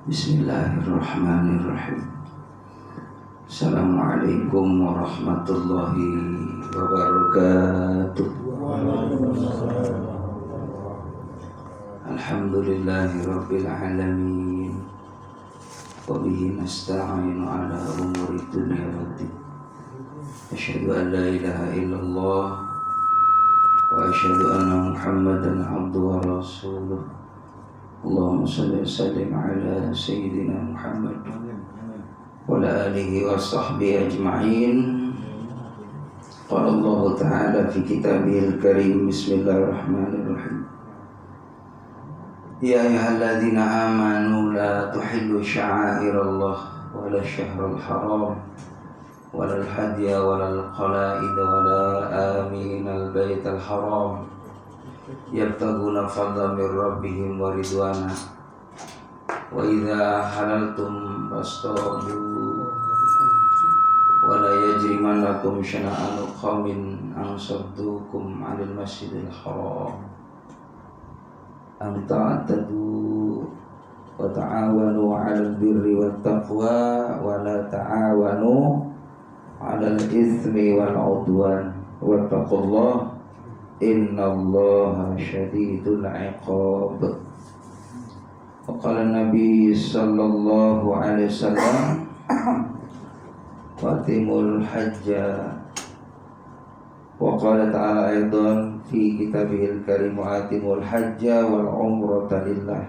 Bismillahirrahmanirrahim. Assalamualaikum warahmatullahi wabarakatuh. Alhamdulillahi rabbil alamin. Wa bihi nasta'inu ala umuri dunya waddin. Asyhadu an la ilaha illallah wa asyhadu anna Muhammadan abduhu wa rasuluh. Allahumma salli wa sallim ala sayyidina Muhammad wa ala alihi wa sahbihi ajma'in. Qala Allah Ta'ala fi kitabihil karim. Bismillahirrahmanirrahim. Ya ayyuhalladzina amanu la tuhillu sya'airallah wa la syahrul haram wa la al-hadya wa la al-qala'id wa la aminal baital haram yabtaguna fadlan min rabbihim wa ridwana wa idza halaltum fastadu wa la yajrimannakum shana'anu qaumin an saddukum 'anil masjidil haram an ta'tadu wa ta'awanu 'alal birri wat taqwa wa la ta'awanu 'alal itsmi wal 'udwan wattaqullaha innallaha syadidul 'iqab. Wa qala Nabi sallallahu alaihi wasallam fatimul hajja wa qala ta'ala aidan fi kitabihil karim atimul hajja wal umrata lillah.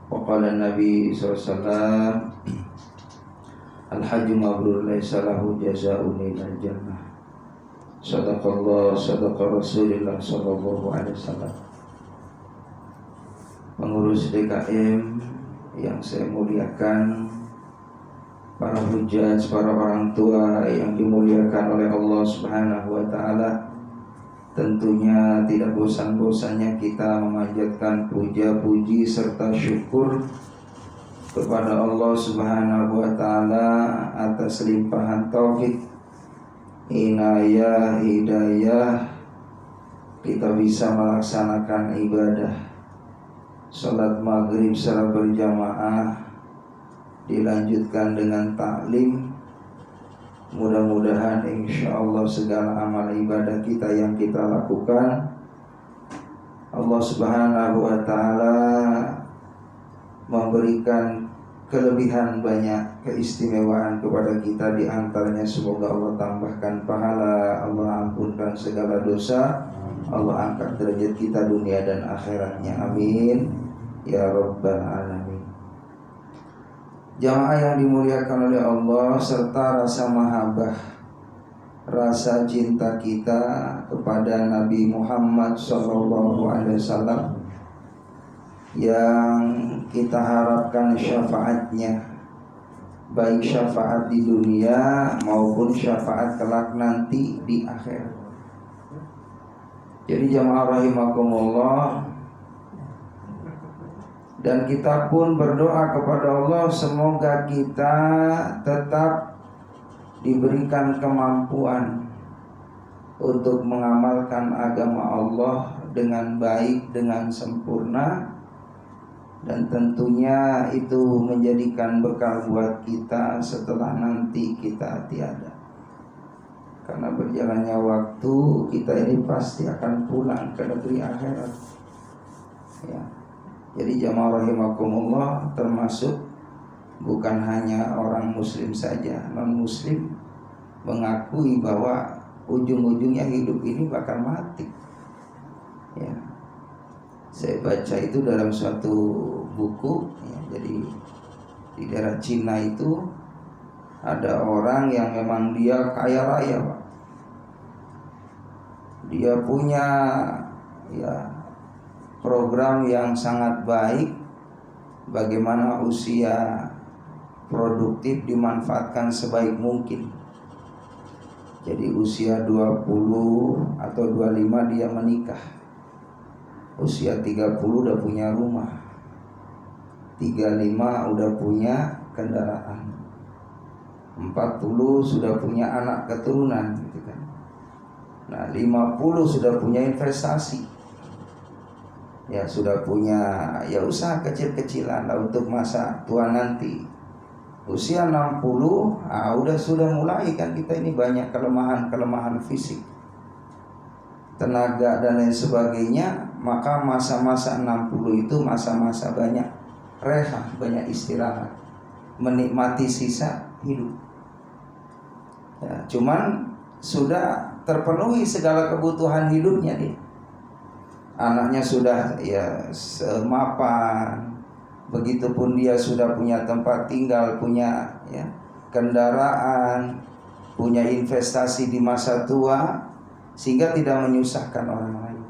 Wa qala Nabi sallallahu alaihi wasallam al hajju mabrur laisa lahu jazaa'un illa jannah. Sadaqallah, sadaqa Rasulullah sallallahu alaihi wasallam. Pengurus DKM yang saya muliakan, para hujjaj, para orang tua yang dimuliakan oleh Allah Subhanahu wa taala, tentunya tidak bosan-bosannya kita memanjatkan puja-puji serta syukur kepada Allah Subhanahu wa taala atas limpahan taufik, inayah, hidayah, kita bisa melaksanakan ibadah salat maghrib secara berjamaah, dilanjutkan dengan taklim. Mudah-mudahan insyaallah segala amal ibadah kita yang kita lakukan, Allah Subhanahu wa ta'ala memberikan kelebihan banyak, keistimewaan kepada kita. Di antaranya semoga Allah tambahkan pahala, Allah ampunkan segala dosa, Allah angkat derajat kita dunia dan akhiratnya, amin ya rabbal alamin. Jamaah yang dimuliakan oleh Allah, serta rasa mahabbah, rasa cinta kita kepada Nabi Muhammad sallallahu alaihi wasallam yang kita harapkan syafaatnya, baik syafaat di dunia maupun syafaat kelak nanti di akhirat. Jadi jamaah rahimakumullah, dan kita pun berdoa kepada Allah semoga kita tetap diberikan kemampuan untuk mengamalkan agama Allah dengan baik, dengan sempurna. Dan tentunya itu menjadikan bekal buat kita setelah nanti kita tiada. Karena berjalannya waktu, kita ini pasti akan pulang ke negeri akhirat, ya. Jadi jamaah rahimakumullah, termasuk bukan hanya orang muslim saja, non muslim mengakui bahwa ujung-ujungnya hidup ini bakal mati, ya. Saya baca itu dalam suatu buku, ya. Jadi di daerah Cina itu ada orang yang memang dia kaya raya, Pak. Dia punya, ya, program yang sangat baik, bagaimana usia produktif dimanfaatkan sebaik mungkin. Jadi usia 20 atau 25 dia menikah, usia 30 udah punya rumah, 35 udah punya kendaraan, 40 sudah punya anak keturunan, gitu kan. Nah 50 sudah punya investasi. ya sudah punya ya usaha kecil-kecilan lah untuk masa tua nanti. Usia 60, sudah mulai kan kita ini banyak kelemahan fisik, tenaga dan lain sebagainya. Maka masa-masa 60 itu masa-masa banyak rehat, banyak istirahat, menikmati sisa hidup. Ya, cuman sudah terpenuhi segala kebutuhan hidupnya dia. Anaknya sudah ya semapan, begitupun dia sudah punya tempat tinggal, punya ya kendaraan, punya investasi di masa tua, sehingga tidak menyusahkan orang lain.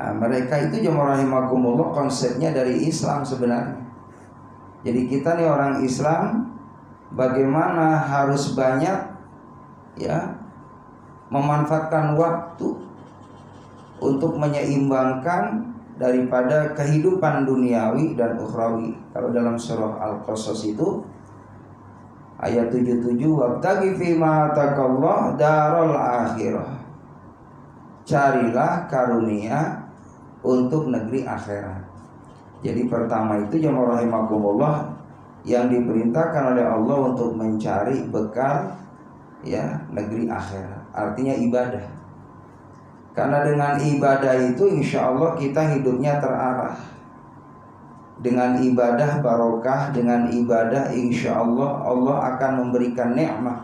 Nah, mereka itu jemaah rahimakumullah konsepnya dari Islam sebenarnya. Jadi kita nih orang Islam, bagaimana harus banyak ya memanfaatkan waktu untuk menyeimbangkan daripada kehidupan duniawi dan ukhrawi. Kalau dalam surah Al-Qasas itu ayat 77, wabtaghi fima ataqallah darul akhirah. Carilah karunia untuk negeri akhirat. Jadi pertama itu jemaah rahimakumullah, yang diperintahkan oleh Allah untuk mencari bekal ya negeri akhirat, artinya ibadah. Karena dengan ibadah itu insya Allah kita hidupnya terarah. Dengan ibadah barokah, dengan ibadah insya Allah Allah akan memberikan nikmat,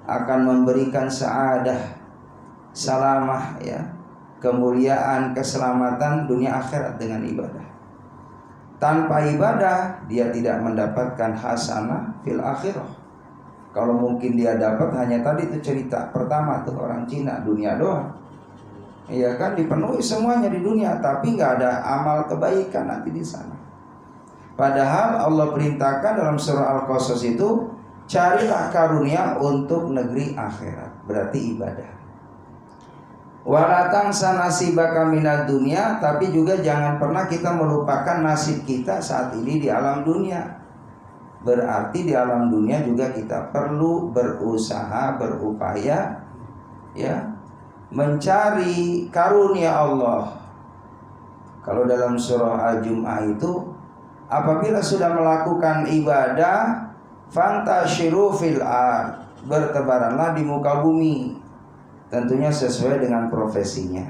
akan memberikan saadah, salamah ya, kemuliaan, keselamatan dunia akhirat dengan ibadah. Tanpa ibadah dia tidak mendapatkan hasanah fil akhirah. Kalau mungkin dia dapat hanya tadi itu cerita pertama tuh orang Cina, dunia doang. Iya kan, dipenuhi semuanya di dunia, tapi nggak ada amal kebaikan nanti di sana. Padahal Allah perintahkan dalam surah Al-Qasas itu, carilah karunia untuk negeri akhirat, berarti ibadah. Wala tansa nasibaka minad dunya, tapi juga jangan pernah kita melupakan nasib kita saat ini di alam dunia. Berarti di alam dunia juga kita perlu berusaha, berupaya ya, mencari karunia Allah. Kalau dalam surah Al-Jum'ah itu, apabila sudah melakukan ibadah, fantashiru fil ard, bertebaranlah di muka bumi. Tentunya sesuai dengan profesinya.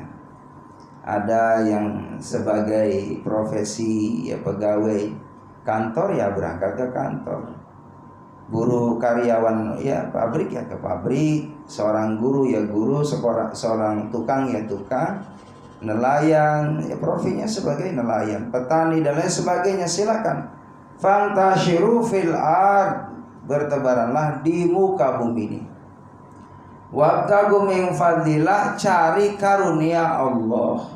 Ada yang sebagai profesi ya pegawai kantor ya berangkat ke kantor. Buruh karyawan ya pabrik ya ke pabrik, seorang guru ya guru, seorang tukang ya tukang, nelayan ya profesinya sebagai nelayan, petani dan lain sebagainya. Silakan fantashiru fil ard, bertebaranlah di muka bumi ini. Wabtagu min fadlillah, cari karunia Allah.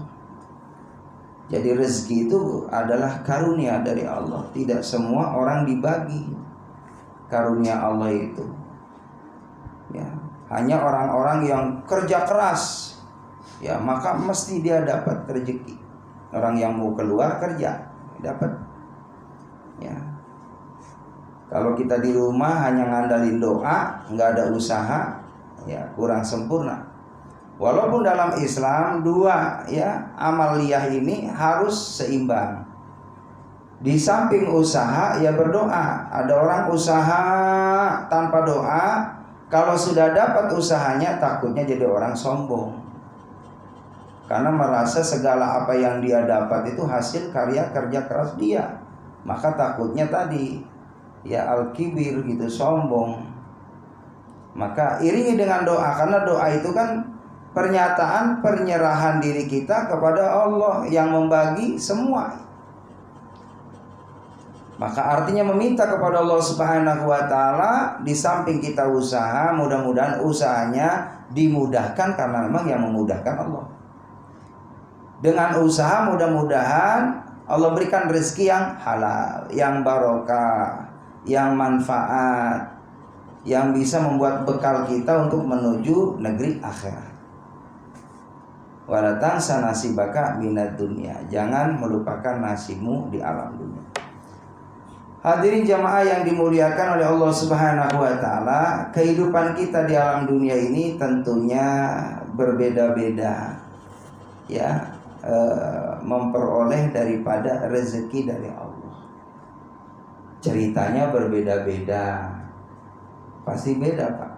Jadi rezeki itu adalah karunia dari Allah. Tidak semua orang dibagi karunia Allah itu ya, hanya orang-orang yang kerja keras ya, maka mesti dia dapat rezeki. Orang yang mau keluar kerja dapat ya. Kalau kita di rumah hanya ngandalin doa, nggak ada usaha ya, kurang sempurna. Walaupun dalam Islam dua ya amaliyah ini harus seimbang. Di samping usaha ya berdoa. Ada orang usaha tanpa doa, kalau sudah dapat usahanya takutnya jadi orang sombong. Karena merasa segala apa yang dia dapat itu hasil karya kerja keras dia. Maka takutnya tadi ya al-kibir gitu, sombong. Maka iringi dengan doa, karena doa itu kan pernyataan penyerahan diri kita kepada Allah yang membagi semua. Maka artinya meminta kepada Allah Subhanahu wa taala, di samping kita usaha, mudah-mudahan usahanya dimudahkan karena memang yang memudahkan Allah. Dengan usaha mudah-mudahan Allah berikan rezeki yang halal, yang barokah, yang manfaat, yang bisa membuat bekal kita untuk menuju negeri akhirat. Wala tansa nasibaka minad dunya, jangan melupakan nasibmu di alam dunia. Hadirin jamaah yang dimuliakan oleh Allah Subhanahu wa taala, kehidupan kita di alam dunia ini tentunya berbeda-beda. Ya, memperoleh daripada rezeki dari Allah. Ceritanya berbeda-beda, pasti beda Pak.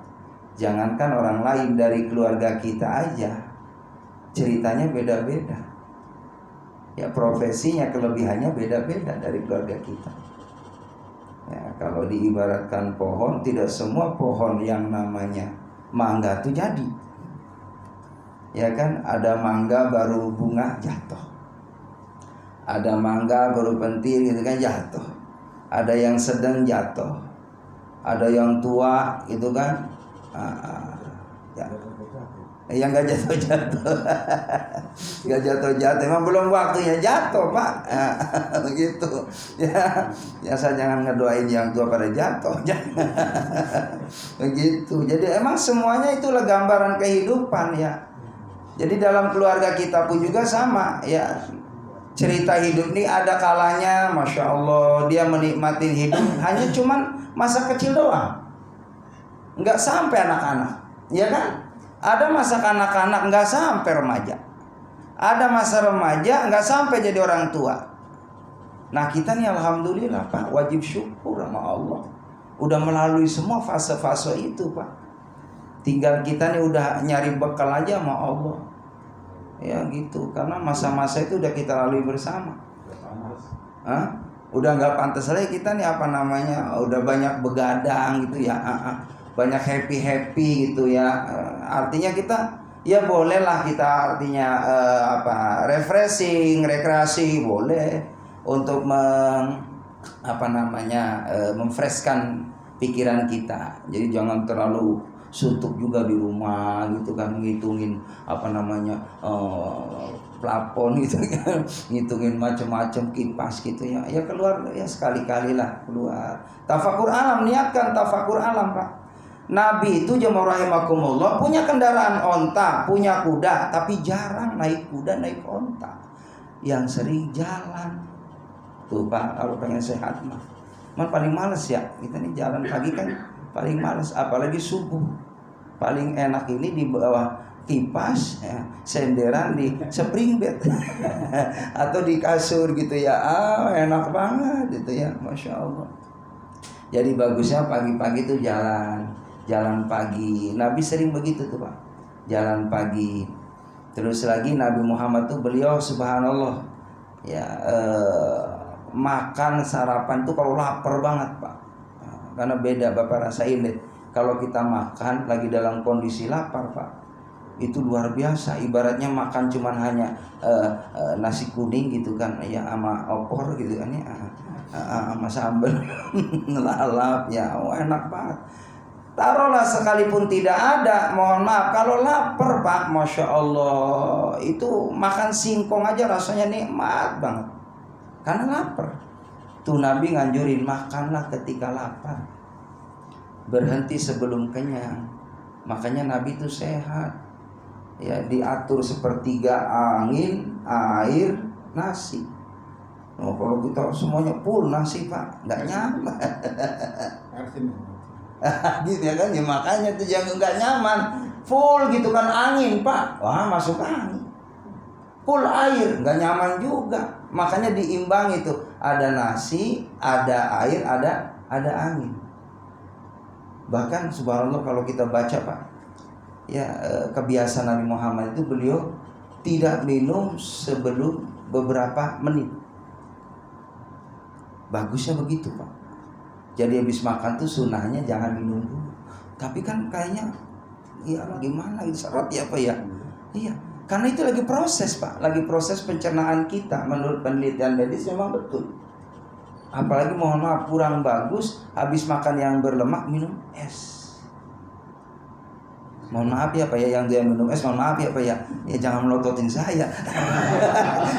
Jangankan orang lain, dari keluarga kita aja ceritanya beda-beda. Ya, profesinya, kelebihannya beda-beda dari keluarga kita. Ya, kalau diibaratkan pohon, tidak semua pohon yang namanya mangga itu jadi. Ya kan, ada mangga baru bunga jatuh, ada mangga baru pentil gitu kan jatuh, ada yang sedang jatuh, ada yang tua gitu kan, ya. Yang gak jatuh-jatuh gak jatuh-jatuh, emang belum waktunya jatuh Pak. Begitu ya. Biasa jangan ngedoain yang tua pada jatuh. Begitu. Jadi emang semuanya itulah gambaran kehidupan ya. Jadi dalam keluarga kita pun juga sama ya. Cerita hidup ini ada kalanya Masya Allah dia menikmati hidup hanya cuman masa kecil doang, nggak sampai anak-anak, ya kan? Ada masa kanak-kanak nggak sampai remaja, ada masa remaja nggak sampai jadi orang tua. Nah kita nih alhamdulillah Pak, wajib syukur sama Allah, udah melalui semua fase-fase itu Pak. Tinggal kita nih udah nyari bekal aja sama Allah, ya gitu. Karena masa-masa itu udah kita lalui bersama. Udah nggak pantas lagi kita nih udah banyak begadang gitu ya. Banyak happy gitu ya. Artinya kita ya bolehlah kita artinya refreshing, rekreasi boleh untuk memfreshkan pikiran kita. Jadi jangan terlalu suntuk juga di rumah gitu kan, ngitungin plafon gitu kan, ngitungin macam-macam kipas gitu ya. Ya keluar ya sekali-kali lah keluar. Tafakur alam, niatkan tafakur alam Pak. Nabi itu jemaah rahimakumullah punya kendaraan onta, punya kuda, tapi jarang naik kuda, naik onta. Yang sering jalan. Tuh Pak, kalau pengen sehat mah paling males ya. Kita nih jalan pagi kan paling males, apalagi subuh. Paling enak ini di bawah kipas ya, senderan di spring bed atau di kasur gitu ya. Enak banget gitu ya, Masya Allah. Jadi bagusnya pagi-pagi tuh jalan pagi. Nabi sering begitu tuh Pak, jalan pagi. Terus lagi Nabi Muhammad tuh beliau subhanallah ya, makan sarapan tuh kalau lapar banget Pak. Karena beda Bapak rasain deh, kalau kita makan lagi dalam kondisi lapar Pak, itu luar biasa. Ibaratnya makan cuman hanya nasi kuning gitu kan ya, sama opor gitu kan ya, sama sambal lalap ya, enak banget. Taruhlah sekalipun tidak ada, mohon maaf kalau lapar Pak, Masya Allah, itu makan singkong aja rasanya nikmat banget karena lapar. Tuh Nabi nganjurin makanlah ketika lapar, berhenti sebelum kenyang. Makanya Nabi itu sehat ya, diatur sepertiga angin, air, nasi. Kalau kita semuanya full nasi Pak, nggak nyaman. Gitu ya kan ya, makanya tuh jangan nggak nyaman. Full gitu kan angin Pak, wah masuk angin. Full air nggak nyaman juga. Makanya diimbangi tuh, ada nasi, ada air, ada angin. Bahkan subhanallah kalau kita baca Pak ya, kebiasaan Nabi Muhammad itu beliau tidak minum sebelum beberapa menit. Bagusnya begitu Pak. Jadi habis makan tuh sunahnya jangan minum dulu. Tapi kan kayaknya ya gimana gitu, seret ya Pak ya. Iya, karena itu lagi proses Pak, lagi proses pencernaan kita. Menurut penelitian medis memang betul. Apalagi mohon maaf kurang bagus habis makan yang berlemak minum es. Mohon maaf ya Pak ya, yang dia minum es, mohon maaf ya Pak ya, ya jangan melototin saya.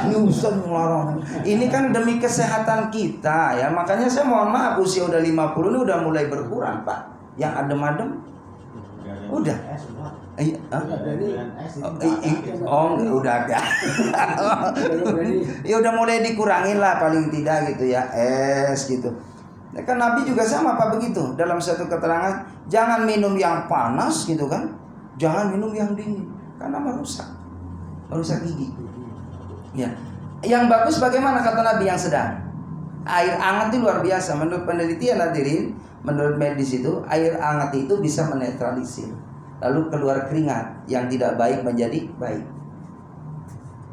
Ini Ustaz ngelarang. Ini kan demi kesehatan kita ya, makanya saya mohon maaf usia udah 50 ini udah mulai berkurang Pak. Yang adem-adem udah. Udah ada. Ya udah mulai dikurangin lah paling tidak gitu ya, es gitu. Ya kan Nabi juga sama Pak begitu. Dalam satu keterangan, jangan minum yang panas gitu kan, jangan minum yang dingin karena merusak gigi. Ya. Yang bagus bagaimana kata Nabi yang sedang? Air hangat itu luar biasa. Menurut penelitian hadirin, menurut medis itu air hangat itu bisa menetralisir. Lalu keluar keringat yang tidak baik menjadi baik.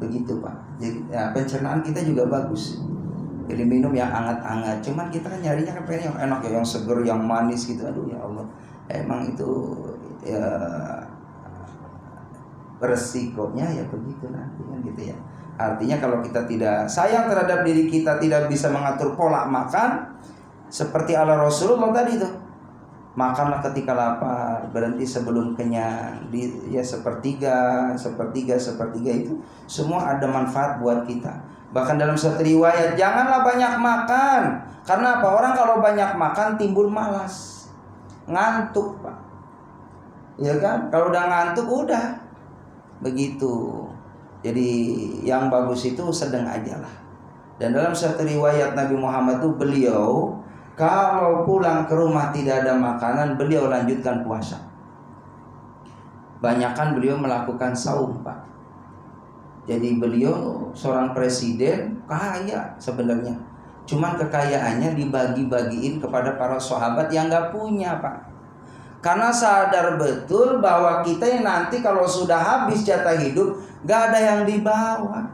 Begitu Pak. Jadi ya, pencernaan kita juga bagus. Jadi minum yang hangat-hangat. Cuman kita kan nyarinya kan pengen yang enak ya, yang seger, yang manis gitu. Aduh ya Allah. Emang itu ya resikonya ya begitu nanti kan gitu ya. Artinya kalau kita tidak sayang terhadap diri kita, tidak bisa mengatur pola makan seperti ala Rasulullah tadi itu. Makanlah ketika lapar, berhenti sebelum kenyang. Ya sepertiga itu semua ada manfaat buat kita. Bahkan dalam satu riwayat, janganlah banyak makan. Karena apa? Orang kalau banyak makan timbul malas, ngantuk Pak. Ya kan? Kalau udah ngantuk udah begitu. Jadi yang bagus itu sedang aja lah. Dan dalam satu riwayat Nabi Muhammad itu beliau kalau pulang ke rumah tidak ada makanan, beliau lanjutkan puasa. Banyakan beliau melakukan saum Pak. Jadi beliau seorang presiden kaya sebenarnya. Cuman kekayaannya dibagi-bagiin kepada para sahabat yang gak punya Pak. Karena sadar betul bahwa kita yang nanti kalau sudah habis jatah hidup gak ada yang dibawa.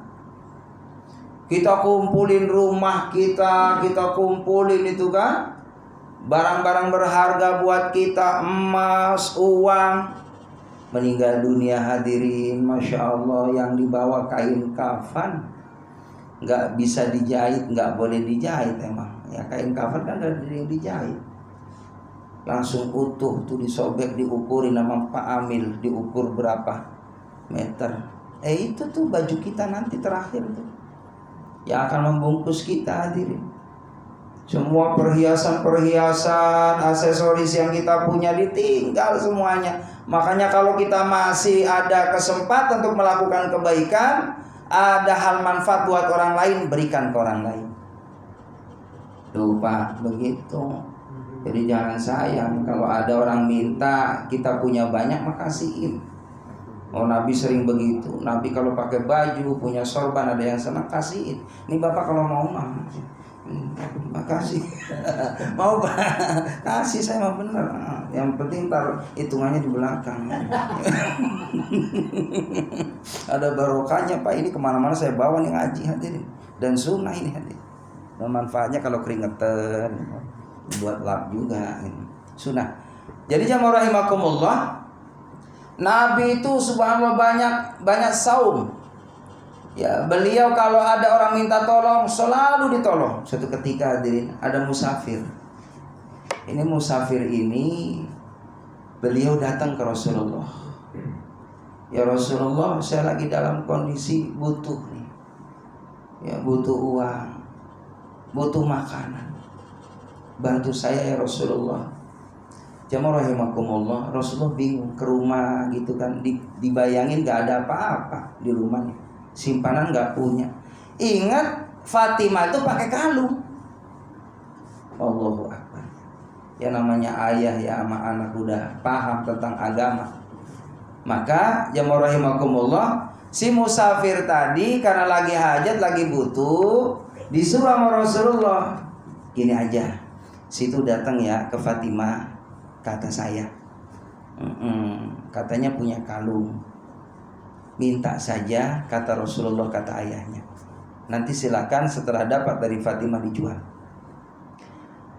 Kita kumpulin rumah kita kumpulin itu kan barang-barang berharga buat kita, emas, uang. Meninggal dunia hadirin, Masya Allah, yang dibawa kain kafan nggak bisa dijahit, nggak boleh dijahit emang. Ya kain kafan kan ada yang dijahit, langsung utuh tuh disobek, diukurin sama Pak Amil, diukur berapa meter. Itu tuh baju kita nanti terakhir tuh yang akan membungkus kita hadirin. Semua perhiasan, aksesoris yang kita punya ditinggal semuanya. Makanya kalau kita masih ada kesempatan untuk melakukan kebaikan, ada hal manfaat buat orang lain, berikan ke orang lain. Tuh Pak, begitu. Jadi jangan sayang. Kalau ada orang minta, kita punya banyak, makasihin. Oh Nabi sering begitu. Nabi kalau pakai baju, punya sorban, ada yang senang, kasihin. Ini Bapak kalau mau makasih. Mau Pak, kasih saya mah bener. Yang penting taruh hitungannya di belakang. Ada barokahnya Pak, ini kemana-mana saya bawa nih ngaji hadirin. Dan sunnah ini hadirin. Dan manfaatnya kalau keringetan, buat lap juga ini. Sunnah. Jadi jamaah rahimakumullah, Nabi itu subhanallah banyak saum. Ya, beliau kalau ada orang minta tolong selalu ditolong. Suatu ketika hadirin ada musafir. Ini musafir ini beliau datang ke Rasulullah. Ya Rasulullah, saya lagi dalam kondisi butuh nih. Ya butuh uang, butuh makanan. Bantu saya ya Rasulullah. Jamaah rahimakumullah, Rasulullah bingung ke rumah gitu kan, dibayangin gak ada apa-apa di rumahnya. Simpanan nggak punya. Ingat Fatimah itu pakai kalung. Allahu Akbar. Ya namanya ayah ya sama anak udah paham tentang agama. Maka jamaah rahimakumullah, si musafir tadi karena lagi hajat, lagi butuh, disuruh sama Rasulullah, gini aja, situ datang ya ke Fatimah, kata saya, katanya punya kalung. Minta saja, kata Rasulullah, kata ayahnya. Nanti silakan setelah dapat dari Fatimah dijual.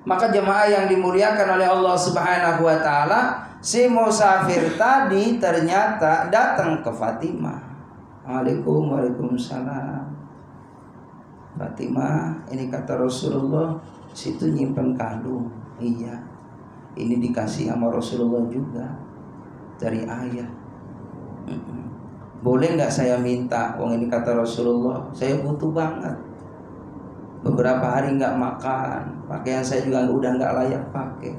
Maka jemaah yang dimuliakan oleh Allah Subhanahu wa taala, si musafir tadi ternyata datang ke Fatimah. Waalaikumsalam. Fatimah, ini kata Rasulullah, situ nyimpen kalung. Iya. Ini dikasih sama Rasulullah juga dari ayah. Boleh nggak saya minta uang ini, kata Rasulullah, saya butuh banget. Beberapa hari nggak makan, pakaian saya juga udah nggak layak pakai.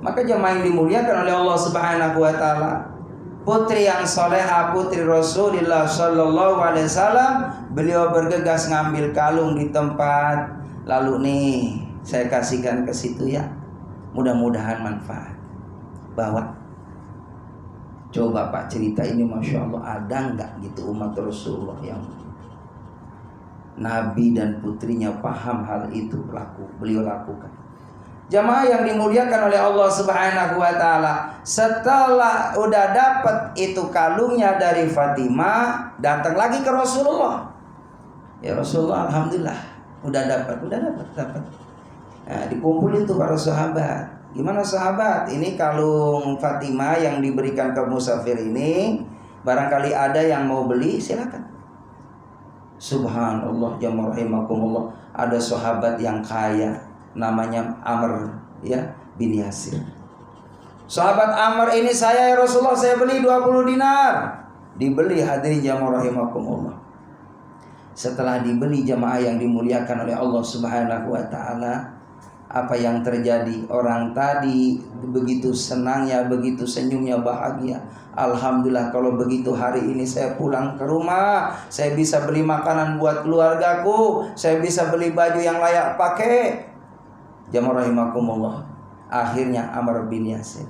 Maka jemaah yang dimuliakan oleh Allah Subhanahu wa taala, putri yang soleha, putri Rasulullah Sallallahu Alaihi Wasallam, beliau bergegas ngambil kalung di tempat. Lalu nih saya kasihkan ke situ ya, mudah-mudahan manfaat. Bawa. Coba Pak cerita ini, Masya Allah, ada nggak gitu umat Rasulullah yang Nabi dan putrinya paham hal itu, beliau lakukan. Jamaah yang dimuliakan oleh Allah Subhanahu wa taala, setelah udah dapat itu kalungnya dari Fatimah, datang lagi ke Rasulullah. Ya Rasulullah, alhamdulillah, udah dapat. Nah, dikumpulin tuh para sahabat. Gimana sahabat? Ini kalung Fatimah yang diberikan ke musafir ini, barangkali ada yang mau beli, silakan. Subhanallah, jamaah rahimakumullah, ada sahabat yang kaya namanya Amr bin Yasir. Sahabat Amr ini, saya ya Rasulullah, saya beli 20 dinar. Dibeli, hadirin jamaah rahimakumullah. Setelah dibeli jamaah yang dimuliakan oleh Allah Subhanahu wa taala, apa yang terjadi? Orang tadi begitu senangnya, begitu senyumnya, bahagia. Alhamdulillah, kalau begitu hari ini saya pulang ke rumah, saya bisa beli makanan buat keluargaku, saya bisa beli baju yang layak pakai. Jamaah rahimakumullah. Akhirnya Amr bin Yasir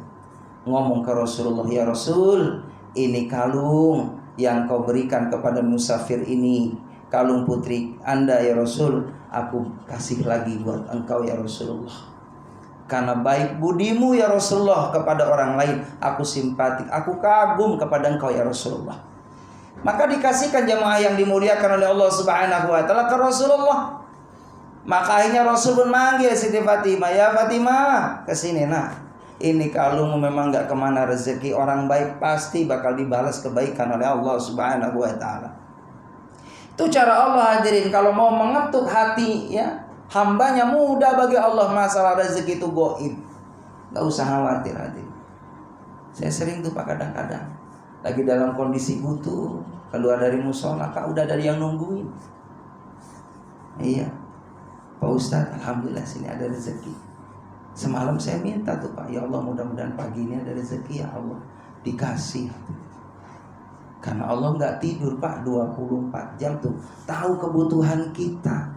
ngomong ke Rasulullah, ya Rasul, ini kalung yang kau berikan kepada musafir ini, kalung putri Anda ya Rasul, aku kasih lagi buat engkau ya Rasulullah. Karena baik budimu ya Rasulullah kepada orang lain, aku simpatik, aku kagum kepada engkau ya Rasulullah. Maka dikasihkan jamaah yang dimuliakan oleh Allah Subhanahu wa taala ke Rasulullah. Maka akhirnya Rasul pun manggil Siti Fatimah, ya Fatimah, kesini nak. Ini kalungmu memang gak kemana rezeki orang baik pasti bakal dibalas kebaikan oleh Allah Subhanahu wa taala. Itu cara Allah, hadirin. Kalau mau mengetuk hati ya hambanya, mudah bagi Allah. Masalah rezeki itu goib, gak usah khawatir, hadirin. Saya sering tuh Pak, kadang-kadang lagi dalam kondisi butuh, keluar dari musola, Pak, udah ada yang nungguin. Iya Pak Ustadz, alhamdulillah sini ada rezeki. Semalam saya minta tuh Pak, ya Allah mudah-mudahan pagi ini ada rezeki ya Allah. Dikasih. Karena Allah gak tidur Pak, 24 jam tuh, tahu kebutuhan kita.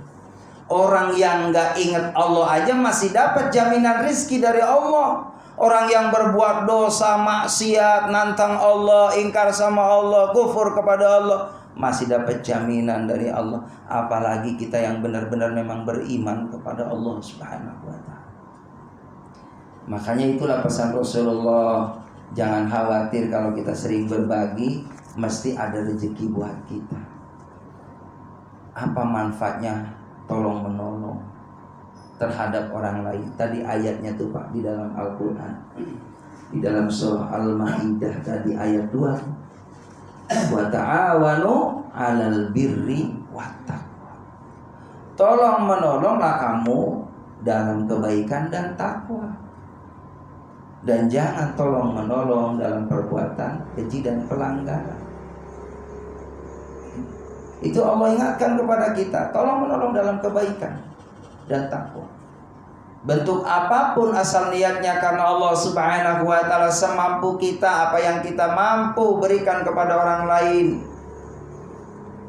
Orang yang gak ingat Allah aja masih dapat jaminan rizki dari Allah. Orang yang berbuat dosa, maksiat, nantang Allah, ingkar sama Allah, kufur kepada Allah, masih dapat jaminan dari Allah. Apalagi kita yang benar-benar memang beriman kepada Allah Subhanahu wa ta'ala. Makanya itulah pesan Rasulullah, jangan khawatir kalau kita sering berbagi, mesti ada rezeki buat kita. Apa manfaatnya tolong menolong terhadap orang lain? Tadi ayatnya tuh Pak di dalam Al-Quran, di dalam surah Al-Maidah tadi ayat 2, wa ta'awanu 'alal birri wat taqwa. Tolong menolonglah kamu dalam kebaikan dan takwa. Dan jangan tolong menolong dalam perbuatan keji dan pelanggaran. Itu Allah ingatkan kepada kita, tolong menolong dalam kebaikan dan takwa. Bentuk apapun asal niatnya karena Allah Subhanahu wa ta'ala, semampu kita, apa yang kita mampu berikan kepada orang lain.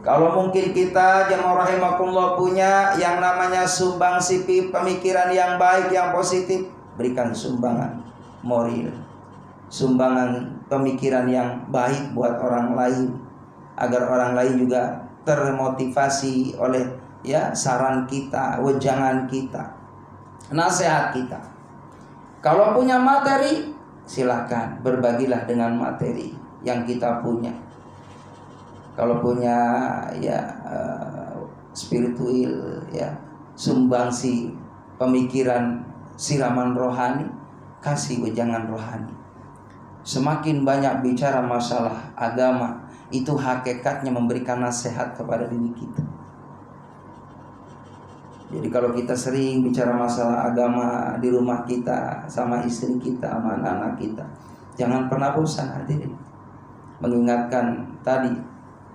Kalau mungkin kita jamaah rahimakumullah punya yang namanya sumbangsi pemikiran yang baik, yang positif, berikan sumbangan moral, sumbangan pemikiran yang baik buat orang lain, agar orang lain juga termotivasi oleh ya saran kita, wejangan kita, nasihat kita. Kalau punya materi, silakan berbagilah dengan materi yang kita punya. Kalau punya ya spiritual ya, sumbangsi pemikiran, siraman rohani, kasih wejangan rohani. Semakin banyak bicara masalah agama, itu hakikatnya memberikan nasihat kepada diri kita. Jadi kalau kita sering bicara masalah agama di rumah kita, sama istri kita, sama anak-anak kita, jangan pernah bosan hadirin mengingatkan tadi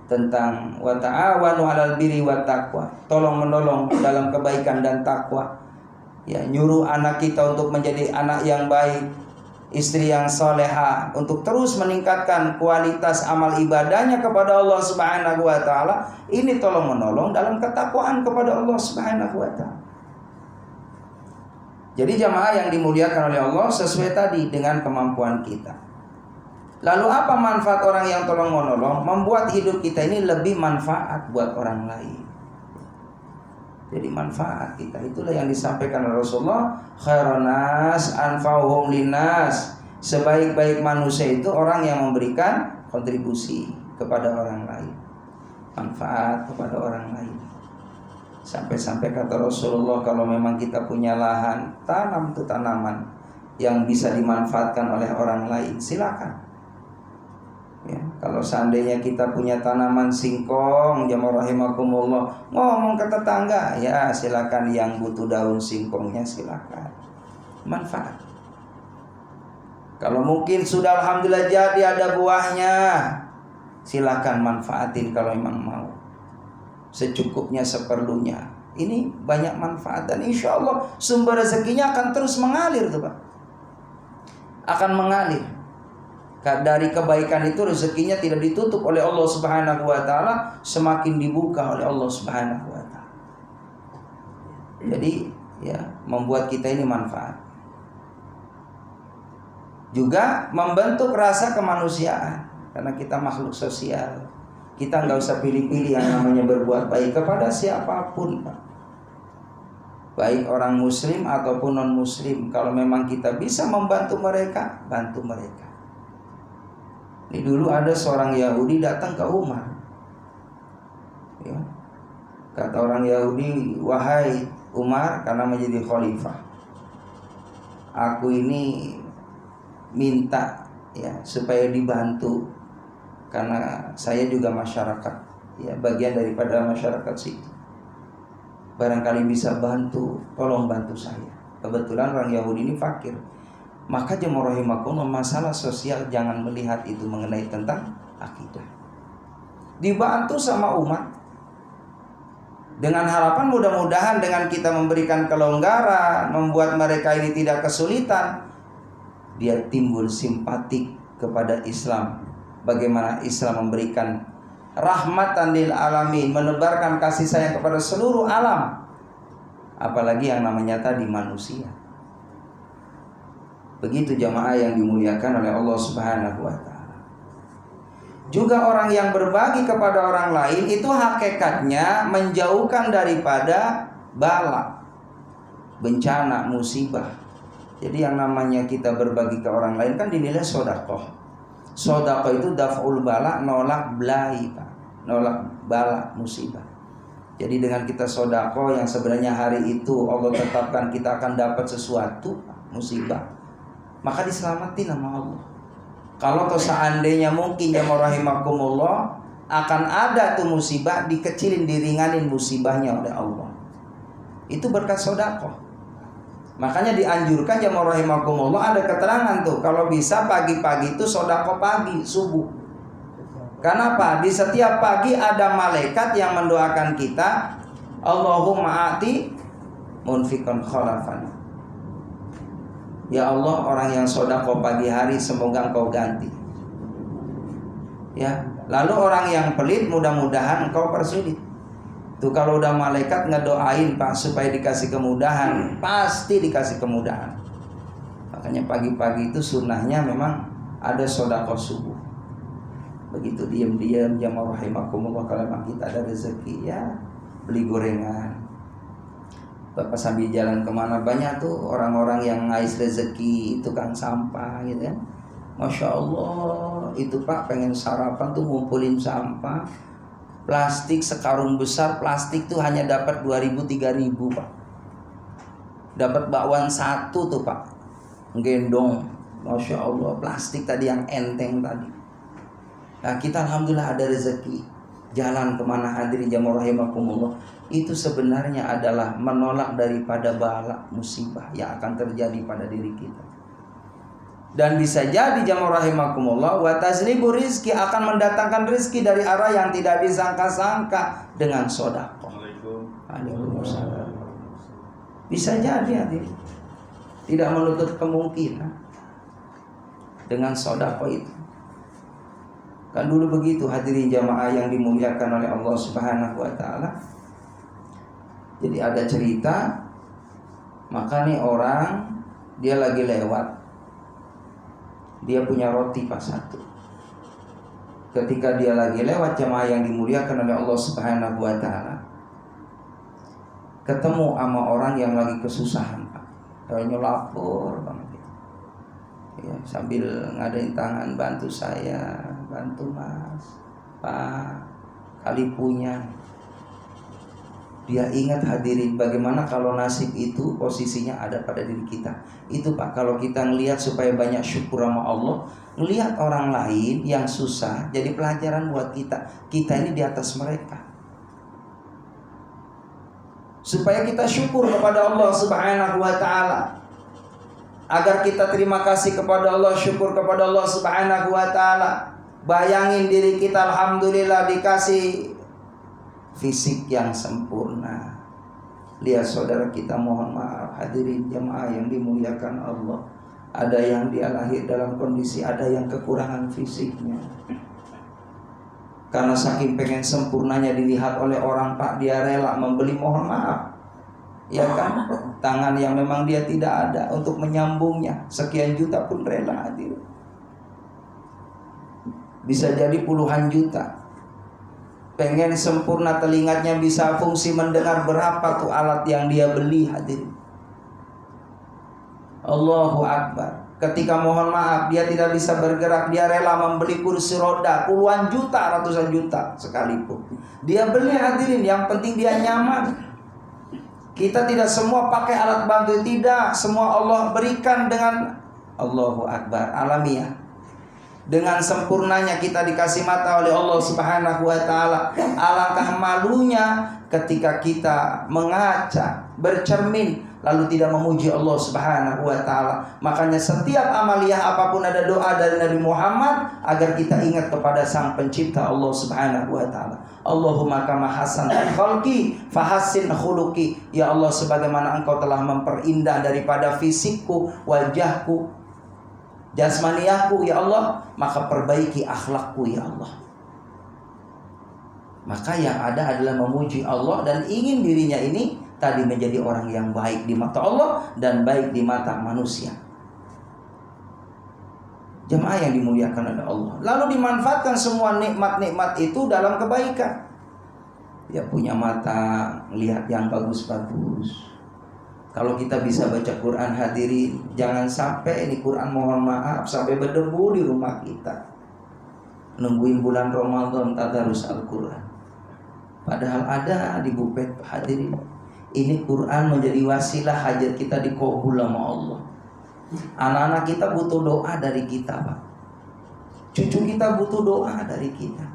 tentang wa ta'awanu 'alal birri wat taqwa, tolong menolong dalam kebaikan dan takwa. Ya, nyuruh anak kita untuk menjadi anak yang baik, istri yang soleha, untuk terus meningkatkan kualitas amal ibadahnya kepada Allah Subhanahu wa ta'ala. Ini tolong menolong dalam ketakwaan kepada Allah Subhanahu wa ta'ala. Jadi jamaah yang dimuliakan oleh Allah, sesuai tadi dengan kemampuan kita. Lalu apa manfaat orang yang tolong menolong? Membuat hidup kita ini lebih manfaat buat orang lain. Jadi manfaat kita. Itulah yang disampaikan Rasulullah, khairun nas anfa'uhum linnas. Sebaik-baik manusia itu orang yang memberikan kontribusi kepada orang lain, manfaat kepada orang lain. Sampai-sampai kata Rasulullah, kalau memang kita punya lahan, tanam tuh tanaman yang bisa dimanfaatkan oleh orang lain, silakan. Ya, kalau seandainya kita punya tanaman singkong, jamaah rahimakumullah, ngomong ke tetangga, ya silakan, yang butuh daun singkongnya silakan, manfaat. Kalau mungkin sudah alhamdulillah jadi ada buahnya, silakan manfaatin kalau memang mau, secukupnya, seperlunya. Ini banyak manfaat dan insya Allah sumber rezekinya akan terus mengalir tuh Pak, akan mengalir. Dari kebaikan itu rezekinya tidak ditutup oleh Allah Subhanahu wa taala, semakin dibuka oleh Allah Subhanahu wa taala. Jadi ya, membuat kita ini manfaat. Juga membentuk rasa kemanusiaan, karena kita makhluk sosial. Kita nggak usah pilih-pilih yang namanya berbuat baik kepada siapapun Pak, baik orang muslim ataupun non muslim. Kalau memang kita bisa membantu mereka, bantu mereka. Ini dulu ada seorang Yahudi datang ke Umar, ya. Kata orang Yahudi, wahai Umar, karena menjadi khalifah, aku ini minta ya supaya dibantu, karena saya juga masyarakat, ya bagian daripada masyarakat situ. Barangkali bisa bantu, tolong bantu saya. Kebetulan orang Yahudi ini fakir. Maka jemaah rahimakumullah, masalah sosial jangan melihat itu mengenai tentang akidah. Dibantu sama umat dengan harapan mudah-mudahan dengan kita memberikan kelonggaran, membuat mereka ini tidak kesulitan, dia timbul simpatik kepada Islam. Bagaimana Islam memberikan rahmatan lil alamin, menebarkan kasih sayang kepada seluruh alam, apalagi yang namanya tadi manusia. Begitu jamaah yang dimuliakan oleh Allah Subhanahu wa taala. Juga orang yang berbagi kepada orang lain itu hakikatnya menjauhkan daripada bala, bencana, musibah. Jadi yang namanya kita berbagi ke orang lain kan dinilai sedekah. Sedekah itu daf'ul bala, nolak belai, Pak. Nolak bala, musibah. Jadi dengan kita sedekah yang sebenarnya hari itu Allah tetapkan kita akan dapat sesuatu, musibah, maka diselamatin sama Allah. Kalau toh seandainya mungkin jamaah rahimakumullah akan ada tuh musibah, dikecilin, diringanin musibahnya oleh Allah. Itu berkat sedekah. Makanya dianjurkan jamaah rahimakumullah, ada keterangan tuh kalau bisa pagi-pagi itu sedekah pagi, subuh. Karena apa? Di setiap pagi ada malaikat yang mendoakan kita, Allahumma ati munfiqan khalafan. Ya Allah, orang yang sedekah pagi hari semoga Engkau ganti. Ya, lalu orang yang pelit mudah-mudahan Engkau persulit. Tuh kalau udah malaikat ngedoain Pak supaya dikasih kemudahan, pasti dikasih kemudahan. Makanya pagi-pagi itu sunnahnya memang ada sedekah subuh. Begitu diam-diam jamaah rahimakumullah, kalau memang kita ada rezeki ya beli gorengan. Bapak sambil jalan kemana banyak tuh orang-orang yang ngais rezeki, tukang sampah gitu kan. Masya Allah, itu Pak pengen sarapan tuh ngumpulin sampah, plastik sekarung besar plastik tuh hanya dapat 2.000-3.000 Pak. Dapat bakwan satu tuh Pak, gendong. Masya Allah, plastik tadi yang enteng tadi. Nah kita alhamdulillah ada rezeki, jalan kemana hadirin jamaah rahimakumullah, itu sebenarnya adalah menolak daripada bala musibah yang akan terjadi pada diri kita. Dan bisa jadi jamaah rahimakumullah, wa tazlibu rizki, akan mendatangkan rizki dari arah yang tidak disangka-sangka dengan sedekah. Waalaikumsalam. Bisa jadi hadirin, tidak menutup kemungkinan dengan sedekah itu. Kan dulu begitu hadirin jamaah yang dimuliakan oleh Allah Subhanahu wa taala. Jadi ada cerita, maka nih orang dia lagi lewat, dia punya roti pas satu. Ketika dia lagi lewat jamaah yang dimuliakan oleh Allah Subhanahu wa taala, ketemu sama orang yang lagi kesusahan, Pak, kayaknya lapor banget ya, sambil ngadain tangan, bantu saya, bantu Mas, Pak, kali punya. Dia ingat hadirin bagaimana kalau nasib itu posisinya ada pada diri kita. Itu Pak, kalau kita ngelihat supaya banyak syukur sama Allah, ngelihat orang lain yang susah jadi pelajaran buat kita. Kita ini di atas mereka. Supaya kita syukur kepada Allah Subhanahu wa taala. Agar kita terima kasih kepada Allah, syukur kepada Allah Subhanahu wa taala. Bayangin diri kita alhamdulillah dikasih fisik yang sempurna. Lihat saudara kita, mohon maaf hadirin jemaah yang dimuliakan Allah, ada yang dia lahir dalam kondisi, ada yang kekurangan fisiknya. Karena saking pengen sempurnanya dilihat oleh orang, Pak, dia rela membeli, mohon maaf, ya kan, tangan yang memang dia tidak ada untuk menyambungnya, sekian juta pun rela hadir. Bisa jadi puluhan juta. Pengen sempurna telinganya bisa fungsi mendengar, berapa tuh alat yang dia beli hadirin. Allahu Akbar. Ketika mohon maaf dia tidak bisa bergerak, dia rela membeli kursi roda puluhan juta, ratusan juta sekalipun. Dia beli hadirin, yang penting dia nyaman. Kita tidak semua pakai alat bantu, tidak. Semua Allah berikan dengan Allahu Akbar, alamiah. Dengan sempurnanya kita dikasih mata oleh Allah Subhanahu wa taala. Alangkah malunya ketika kita mengaca, bercermin, lalu tidak memuji Allah Subhanahu wa taala. Makanya setiap amaliyah apapun ada doa dari Nabi Muhammad agar kita ingat kepada Sang Pencipta Allah Subhanahu wa taala. Allahumma kama hasantal khalqi fahassin khuluqi. Ya Allah, sebagaimana Engkau telah memperindah daripada fisikku, wajahku, jasmaniahku, ya Allah, maka perbaiki akhlakku, ya Allah. Maka yang ada adalah memuji Allah dan ingin dirinya ini tadi menjadi orang yang baik di mata Allah dan baik di mata manusia. Jemaah yang dimuliakan oleh Allah, lalu dimanfaatkan semua nikmat-nikmat itu dalam kebaikan. Ya, punya mata lihat yang bagus-bagus. Kalau kita bisa baca Quran hadirin, jangan sampai ini Quran mohon maaf sampai berdebu di rumah kita. Nungguin bulan Ramadan tadarus Al-Quran. Padahal ada di bupet hadirin. Ini Quran menjadi wasilah hajat kita dikabul sama Allah. Anak-anak kita butuh doa dari kita, Pak. Cucu kita butuh doa dari kita.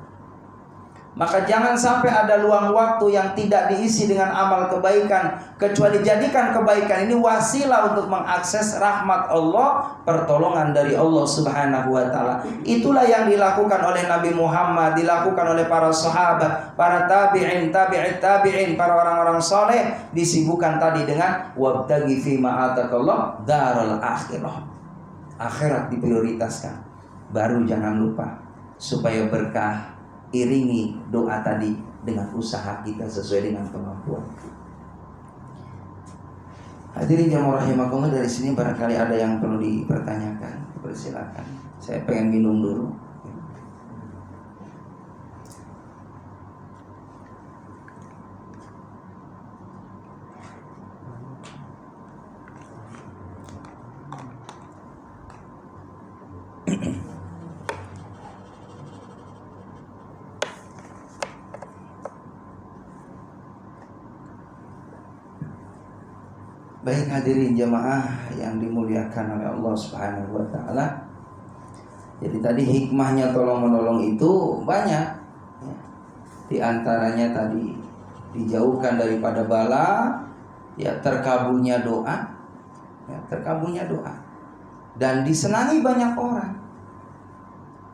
Maka jangan sampai ada luang waktu yang tidak diisi dengan amal kebaikan, kecuali jadikan kebaikan ini wasilah untuk mengakses rahmat Allah, pertolongan dari Allah Subhanahu wa taala. Itulah yang dilakukan oleh Nabi Muhammad, dilakukan oleh para sahabat, para tabi'in, tabi'in, para orang-orang saleh, disibukkan tadi dengan wabtaghi fi ma atakallah daral akhirah. Akhirat diprioritaskan. Baru jangan lupa supaya berkah, iringi doa tadi dengan usaha kita sesuai dengan kemampuan. Hadirin jemaah rahimakumullah, dari sini barangkali ada yang perlu dipertanyakan, persilakan. Saya pengen minum dulu. Baik hadirin jemaah yang dimuliakan oleh Allah Subhanahu wa taala. Jadi tadi hikmahnya tolong menolong itu banyak ya. Di antaranya tadi dijauhkan daripada bala, ya, terkabulnya doa, ya, terkabulnya doa, dan disenangi banyak orang.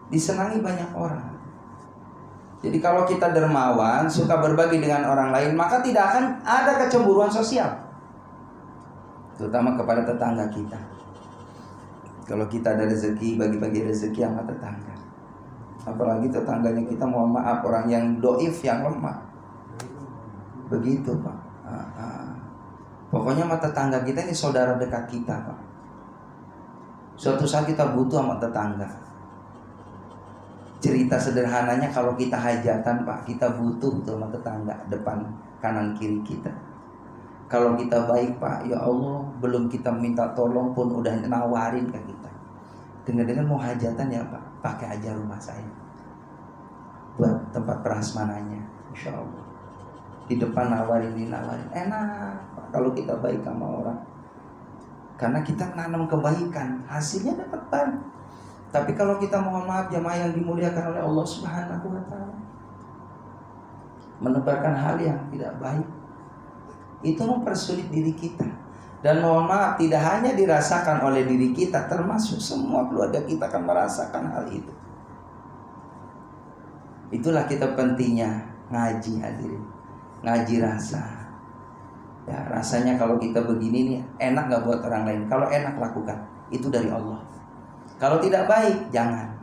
Disenangi banyak orang. Jadi kalau kita dermawan, suka berbagi dengan orang lain, maka tidak akan ada kecemburuan sosial, terutama kepada tetangga kita. Kalau kita ada rezeki, bagi-bagi rezeki sama tetangga. Apalagi tetangganya kita, mohon maaf, orang yang doif, yang lemah. Begitu, Pak. Pokoknya sama tetangga kita ini saudara dekat kita, Pak. Suatu saat kita butuh sama tetangga. Cerita sederhananya, kalau kita hajatan, Pak, kita butuh sama tetangga depan kanan kiri kita. Kalau kita baik Pak, ya Allah, belum kita minta tolong pun udah nawarin ke kita. Dengar-dengar mau hajatan ya Pak, pakai aja rumah saya buat tempat prasmananya, insya Allah. Di depan nawarin, enak Pak kalau kita baik sama orang. Karena kita nanam kebaikan, hasilnya dapat banyak. Tapi kalau kita mohon maaf jamaah yang dimuliakan oleh Allah Subhanahu wa Ta'ala, menebarkan hal yang tidak baik, itu mempersulit diri kita. Dan mohon maaf, tidak hanya dirasakan oleh diri kita, termasuk semua keluarga kita akan merasakan hal itu. Itulah kita pentingnya ngaji, hadirin. Ngaji rasa. Ya, rasanya kalau kita begini nih, enak gak buat orang lain? Kalau enak lakukan, itu dari Allah. Kalau tidak baik, jangan.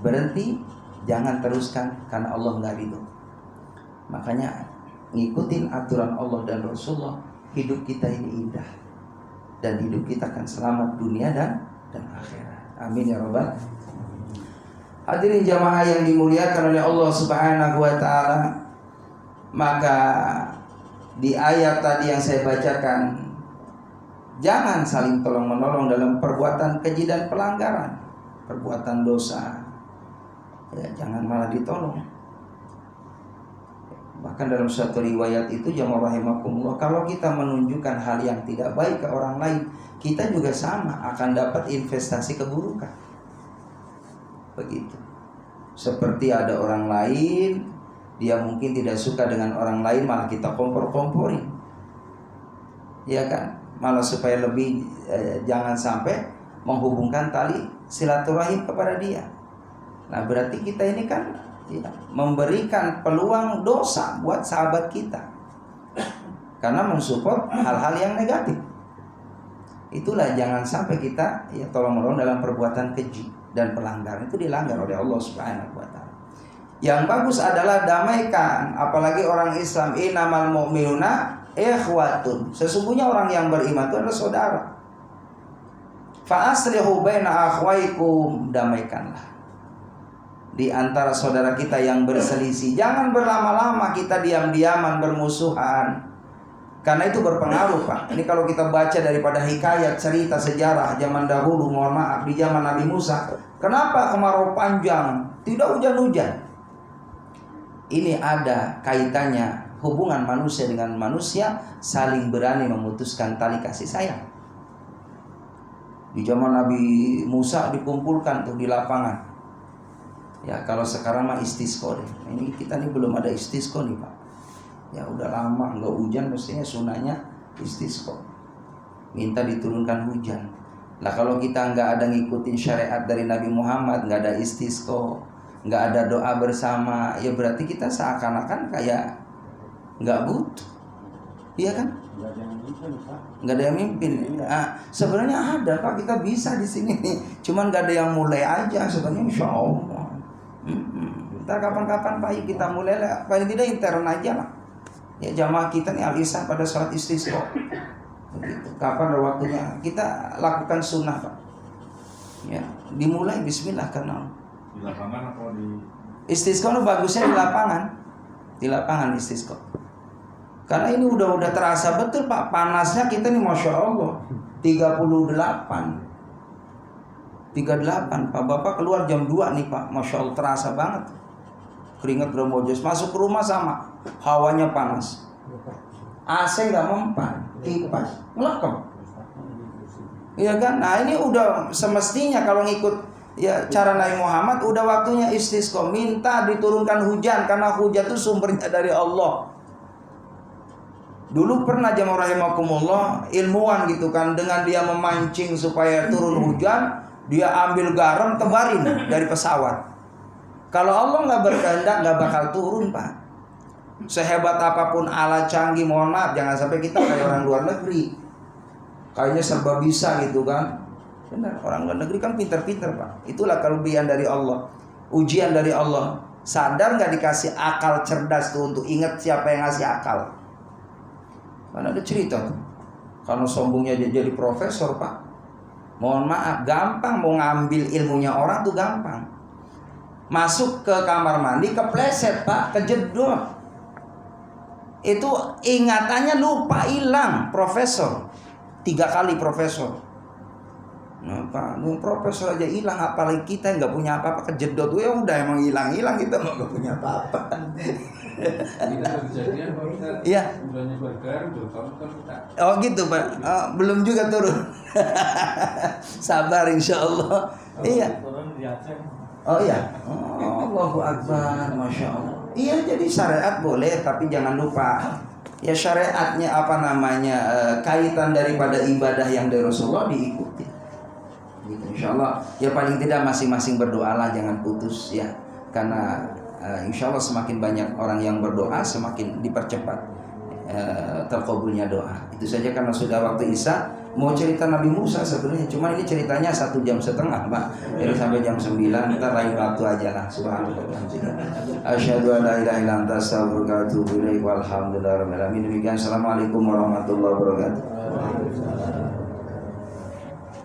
Berhenti, jangan teruskan, karena Allah gak ridho. Makanya ngikutin aturan Allah dan Rasulullah, hidup kita ini indah, dan hidup kita akan selamat dunia dan akhirat. Amin ya rabbal. Hadirin jamaah yang dimuliakan oleh Allah Subhanahu wa Ta'ala, maka di ayat tadi yang saya bacakan, jangan saling tolong menolong dalam perbuatan keji dan pelanggaran, perbuatan dosa. Ya, jangan malah ditolong. Bahkan dalam suatu riwayat itu, jamaah rahimakumullah, kalau kita menunjukkan hal yang tidak baik ke orang lain, kita juga sama akan dapat investasi keburukan. Begitu. Seperti ada orang lain, dia mungkin tidak suka dengan orang lain, malah kita kompor-komporin, ya kan? Malah supaya lebih jangan sampai menghubungkan tali silaturahim kepada dia. Nah, berarti kita ini kan ya, memberikan peluang dosa buat sahabat kita, karena mensupport hal-hal yang negatif. Itulah jangan sampai kita ya tolong-menolong dalam perbuatan keji dan pelanggaran, itu dilanggar oleh Allah Subhanahu wa Ta'ala. Yang bagus adalah damaikan, apalagi orang Islam, innamal mu'minuna ikhwatun. Sesungguhnya orang yang beriman itu adalah saudara. Fa aslihu baina akhwaikum, damaikanlah di antara saudara kita yang berselisih. Jangan berlama-lama kita diam-diaman bermusuhan, karena itu berpengaruh Pak. Ini kalau kita baca daripada hikayat cerita sejarah zaman dahulu, mohon maaf, di zaman Nabi Musa, kenapa kemarau panjang, tidak hujan-hujan? Ini ada kaitannya hubungan manusia dengan manusia saling berani memutuskan tali kasih sayang. Di zaman Nabi Musa dikumpulkan tuh di lapangan. Ya kalau sekarang mah istisqa deh. Ini kita nih belum ada istisqa nih Pak. Ya udah lama nggak hujan, mestinya sunahnya istisqa. Minta diturunkan hujan. Lah kalau kita nggak ada ngikutin syariat dari Nabi Muhammad, nggak ada istisqa, nggak ada doa bersama, ya berarti kita seakan-akan kayak nggak butuh, iya kan? Nggak ada yang mimpin. Nah, sebenarnya ada Pak, kita bisa di sini nih, cuman nggak ada yang mulai aja. Sebenarnya insya Allah. Ntar kapan-kapan Pak kita mulai lah, paling tidak intern aja lah. Ya jamaah kita nih al-isya pada sholat istisqa. Begitu. Kapan ada waktunya kita lakukan sunnah Pak. Ya dimulai Bismillah karena di lapangan atau di istisqa bagusnya di lapangan. Di lapangan istisqa. Karena ini udah terasa betul Pak, panasnya kita nih Masya Allah 38 Pak. Bapak keluar jam 2 nih Pak, Masya Allah terasa banget. Keringat berembojos, masuk ke rumah sama, hawanya panas, AC gak mempan, kipas ngelekep, iya kan? Nah ini udah semestinya kalau ngikut ya cara Nabi Muhammad, udah waktunya istisqa, minta diturunkan hujan, karena hujan itu sumbernya dari Allah. Dulu pernah jamaah rahimakumullah, ilmuwan gitu kan, dengan dia memancing supaya turun hujan, dia ambil garam tebarin dari pesawat. Kalau Allah nggak berkehendak nggak bakal turun Pak. Sehebat apapun alat canggih, mohon maaf, jangan sampai kita kayak orang luar negeri, kayaknya serba bisa gitu kan. Benar, orang luar negeri kan pinter-pinter Pak. Itulah kelebihan dari Allah, ujian dari Allah. Sadar nggak dikasih akal cerdas tuh untuk ingat siapa yang ngasih akal. Karena ada cerita tuh, karena sombongnya jadi profesor Pak. Mohon maaf, gampang mau ngambil ilmunya orang tuh gampang. Masuk ke kamar mandi kepleset Pak, kejedot. itu ingatannya lupa, hilang. Profesor 3 kali profesor. Nah, Pak, profesor aja hilang, apalagi kita yang nggak punya apa-apa, kejedot. Udah emang hilang kita nggak punya apa-apa. Iya. Oh gitu Pak. Belum juga turun. Sabar insya Allah. Iya. Oh iya. Allahu Akbar, Masya Allah. Iya, jadi syariat boleh, tapi jangan lupa ya syariatnya kaitan daripada ibadah yang dari Rasulullah diikuti. Gitu, insya Allah. Ya paling tidak masing-masing berdoalah, jangan putus ya. Karena insya Allah semakin banyak orang yang berdoa, semakin dipercepat terkabulnya doa. Itu saja karena sudah waktu Isya. Mau cerita Nabi Musa sebenarnya, cuma ini ceritanya 1,5 jam Pak. Jadi sampai jam 9, ntar lain waktu aja lah. Subhanallah. Asyhadu an la ilaha illa anta astaghfiruka wa atubu ilaik. Walhamdulillahirabbil alamin. Demikian, assalamualaikum warahmatullahi wabarakatuh.